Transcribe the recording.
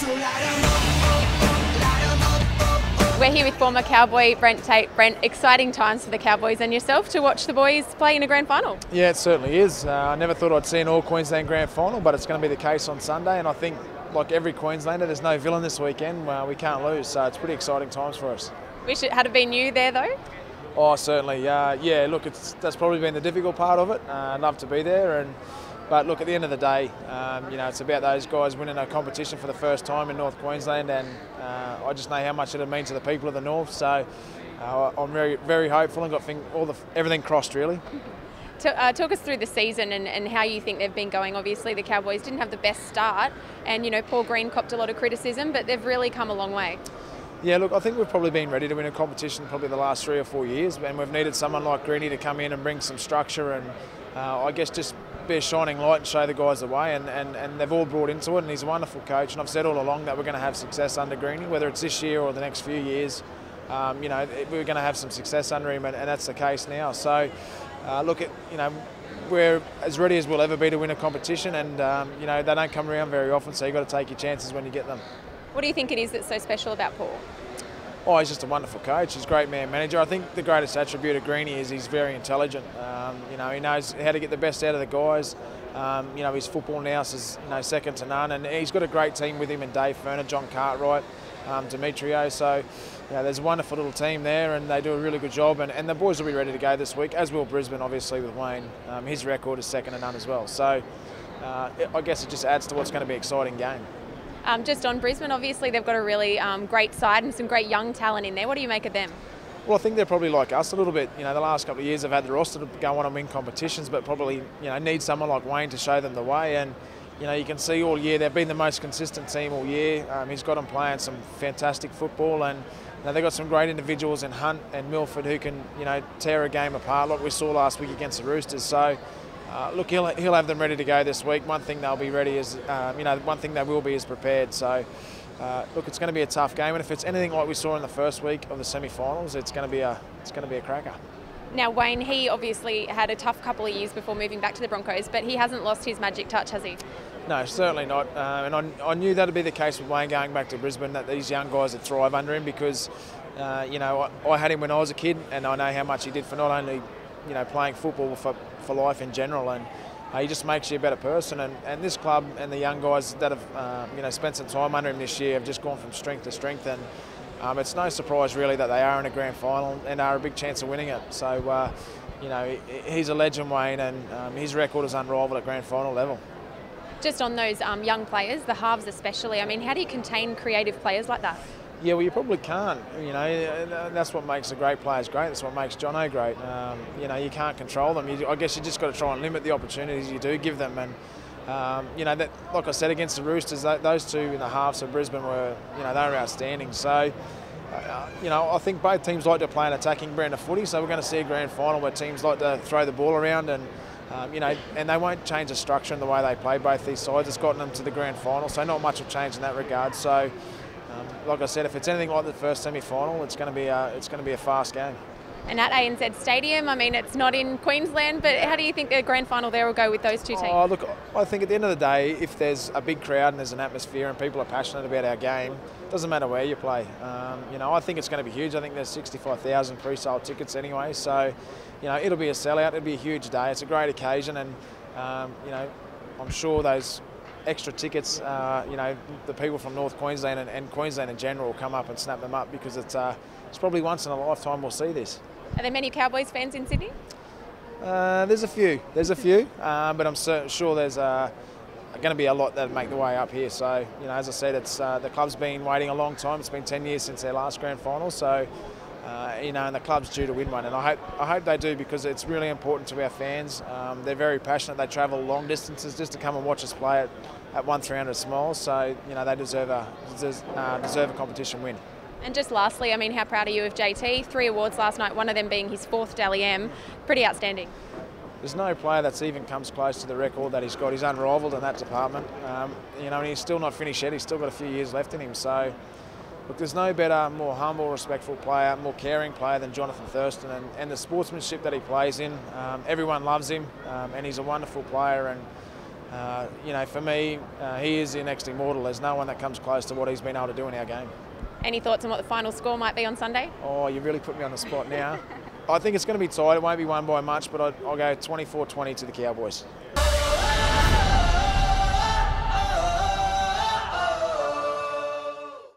We're here with former Cowboy Brent Tate. Brent, exciting times for the Cowboys and yourself to watch the boys play in a grand final. Yeah, it certainly is. I never thought I'd see an all-Queensland grand final, but it's going to be the case on Sunday, and I think, like every Queenslander, there's no villain this weekend. We can't lose, so it's pretty exciting times for us. Wish it had been you there, though? Oh, certainly. Yeah, look, that's probably been the difficult part of it. I'd love to be there, but look, at the end of the day, it's about those guys winning a competition for the first time in North Queensland, and I just know how much it'll mean to the people of the North. So I'm very, very hopeful and got everything crossed, really. Talk us through the season and how you think they've been going. Obviously, the Cowboys didn't have the best start, and Paul Green copped a lot of criticism, but they've really come a long way. Yeah, look, I think we've probably been ready to win a competition probably the last 3 or 4 years, and we've needed someone like Greeny to come in and bring some structure and I guess just be a shining light and show the guys the way, and they've all brought into it, and he's a wonderful coach, and I've said all along that we're going to have success under Greeny, whether it's this year or the next few years. We're going to have some success under him, and that's the case now. So look, we're as ready as we'll ever be to win a competition, and they don't come around very often, so you've got to take your chances when you get them. What do you think it is that's so special about Paul? Oh, he's just a wonderful coach. He's a great man manager. I think the greatest attribute of Greeny is he's very intelligent. He knows how to get the best out of the guys. His football now is second to none, and he's got a great team with him and Dave Ferner, John Cartwright, Demetrio. So there's a wonderful little team there, and they do a really good job. And the boys will be ready to go this week, as will Brisbane, obviously, with Wayne. His record is second to none as well. So I guess it just adds to what's going to be an exciting game. Just on Brisbane, obviously they've got a really great side and some great young talent in there. What do you make of them? Well, I think they're probably like us a little bit. The last couple of years they've had the roster to go on and win competitions, but probably need someone like Wayne to show them the way. And you can see all year they've been the most consistent team all year. He's got them playing some fantastic football, and they've got some great individuals in Hunt and Milford who can tear a game apart, like we saw last week against the Roosters. So. Look, he'll have them ready to go this week. One thing they'll be ready is, one thing they will be is prepared. So, look, it's going to be a tough game, and if it's anything like we saw in the first week of the semi-finals, it's going to be a cracker. Now, Wayne, he obviously had a tough couple of years before moving back to the Broncos, but he hasn't lost his magic touch, has he? No, certainly not. And I knew that'd be the case with Wayne going back to Brisbane, that these young guys would thrive under him because, I had him when I was a kid, and I know how much he did for not only playing football for life in general, and he just makes you a better person. And this club and the young guys that have spent some time under him this year have just gone from strength to strength, and it's no surprise really that they are in a grand final and are a big chance of winning it. So he's a legend, Wayne, and his record is unrivaled at grand final level. Just on those young players, the halves especially, how do you contain creative players like that? Yeah, well, you probably can't. That's what makes the great players great. That's what makes Jono great. You can't control them. I guess you just got to try and limit the opportunities you do give them. And that, like I said, against the Roosters, those two in the halves of Brisbane were, they were outstanding. So, I think both teams like to play an attacking brand of footy. So we're going to see a grand final where teams like to throw the ball around, and and they won't change the structure and the way they play. Both these sides, it's gotten them to the grand final. So not much will change in that regard. So. Like I said, if it's anything like the first semi-final, it's going to be a fast game. And at ANZ Stadium, it's not in Queensland, but how do you think the grand final there will go with those two teams? Oh, look, I think at the end of the day, if there's a big crowd and there's an atmosphere and people are passionate about our game, it doesn't matter where you play. I think it's going to be huge. I think there's 65,000 pre-sale tickets anyway, so it'll be a sellout. It'll be a huge day. It's a great occasion, and I'm sure those extra tickets, the people from North Queensland and Queensland in general will come up and snap them up, because it's probably once in a lifetime we'll see this. Are there many Cowboys fans in Sydney? There's a few, but I'm sure there's going to be a lot that make the way up here. So, as I said, it's the club's been waiting a long time. It's been 10 years since their last grand final. So, and the club's due to win one, and I hope they do, because it's really important to our fans. They're very passionate. They travel long distances just to come and watch us play at 1-300 Smiles. So they deserve a competition win. And just lastly, how proud are you of JT? 3 awards last night, one of them being his 4th Dally M. Pretty outstanding. There's no player that's even comes close to the record that he's got. He's unrivaled in that department. And he's still not finished yet. He's still got a few years left in him. So. Look, there's no better, more humble, respectful player, more caring player than Jonathan Thurston, and the sportsmanship that he plays in. Everyone loves him, and he's a wonderful player, and You know, for me, he is the next immortal. There's no one that comes close to what he's been able to do in our game. Any thoughts on what the final score might be on Sunday? Oh, you really put me on the spot now. I think it's going to be tight. It won't be won by much, but I'll go 24-20 to the Cowboys.